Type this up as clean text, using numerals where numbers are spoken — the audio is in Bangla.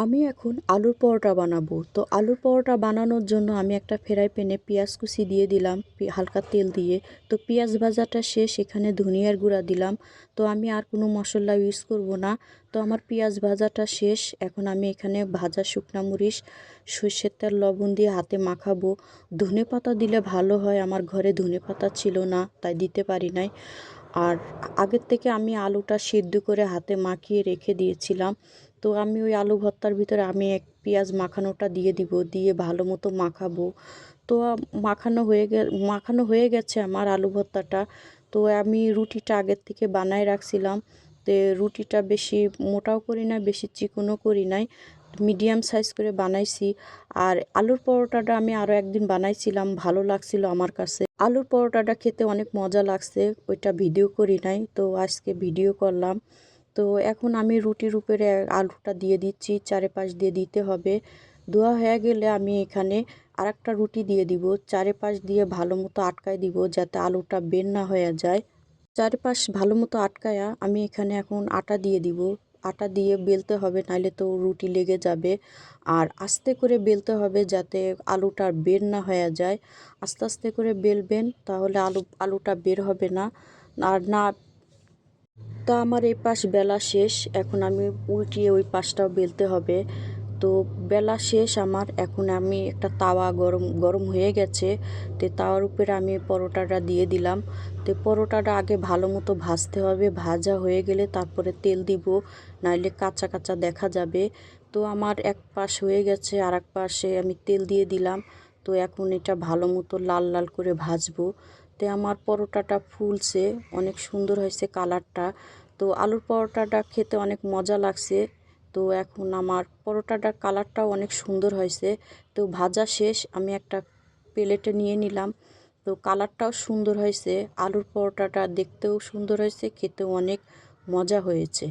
আমি এখন আলুর পরোটা বানাবো। তো আলুর পরোটা বানানোর জন্য আমি একটা ফ্রাই প্যানে পেঁয়াজ কুচি দিয়ে দিলাম হালকা তেল দিয়ে। তো পেঁয়াজ ভাজাটা শেষ, এখানে ধনিয়ার গুঁড়া দিলাম। তো আমি আর কোনো মশলা ইউজ করব না। তো আমার পেঁয়াজ ভাজাটা শেষ, এখন আমি এখানে ভাজা শুকনা মরিচ, সর্ষের তেল, লবণ দিয়ে হাতে মাখাবো। ধনেপাতা দিলে ভালো হয়, আমার ঘরে ধনেপাতা ছিল না তাই দিতে পারি নাই। আর আগের থেকে আমি আলুটা সিদ্ধ করে হাতে মাখিয়ে রেখে দিয়েছিলাম। তো আমি ওই আলু ভর্তার ভিতরে আমি এক পেঁয়াজ মাখানোটা দিয়ে দিব, দিয়ে ভালো মতো মাখাবো। তো মাখানো হয়ে গেছে আমার আলু ভর্তাটা। তো আমি রুটিটা আগের থেকে বানায় রাখছিলাম। তো রুটিটা বেশি মোটাও করি না, বেশি চিকনও করি নাই, মিডিয়াম সাইজ করে বানাইছি। আর আলুর পরোটাটা আমি আরও একদিন বানাইছিলাম, ভালো লাগছিল আমার কাছে। আলুর পরোটাটা খেতে অনেক মজা লাগছে, ওইটা ভিডিও করি নাই, তো আজকে ভিডিও করলাম। তো এখন আমি রুটির উপরে আলুটা দিয়ে দিচ্ছি, চারিপাশ দিয়ে দিতে হবে। দেওয়া হয়ে গেলে আমি এখানে আরেকটা রুটি দিয়ে দিব, চারিপাশ দিয়ে ভালো মতো আটকায় দিব যাতে আলুটা বের না হয়ে যায়। চারিপাশ ভালো মতো আটকায়া আমি এখানে এখন আটা দিয়ে দিব। আটা দিয়ে বেলতে হবে, নাইলে তো রুটি লেগে যাবে। আর আস্তে করে বেলতে হবে যাতে আলুটা বের না হয়ে যায়। আস্তে আস্তে করে বেলবেন, তাহলে আলুটা বের হবে না। আর না, তা আমার এই পাশ বেলা শেষ, এখন আমি উল্টিয়ে ওই পাশটাও বেলতে হবে। তো বেলা শেষ আমার, এখন আমি একটা তাওয়া গরম গরম হয়ে গেছে। তো তাওয়ার উপরে আমি পরোটাটা দিয়ে দিলাম। তো পরোটাটা আগে ভালো মতো ভাজতে হবে, ভাজা হয়ে গেলে তারপরে তেল দিব, নাইলে কাঁচা কাঁচা দেখা যাবে। তো আমার এক পাশ হয়ে গেছে, আর এক পাশে আমি তেল দিয়ে দিলাম। তো এখন এটা ভালো মতো লাল লাল করে ভাজবো। তো আমার পরোটাটা ফুলছে, অনেক সুন্দর হয়েছে কালারটা। তো আলুর পরোটাটা খেতে অনেক মজা লাগছে। তো এখন আমার পরোটাটার কালারটাও অনেক সুন্দর হয়েছে। তো ভাজা শেষ, আমি একটা প্লেটে নিয়ে নিলাম। তো কালারটাও সুন্দর হয়েছে, আলুর পরোটাটা দেখতেও সুন্দর হয়েছে, খেতেও অনেক মজা হয়েছে।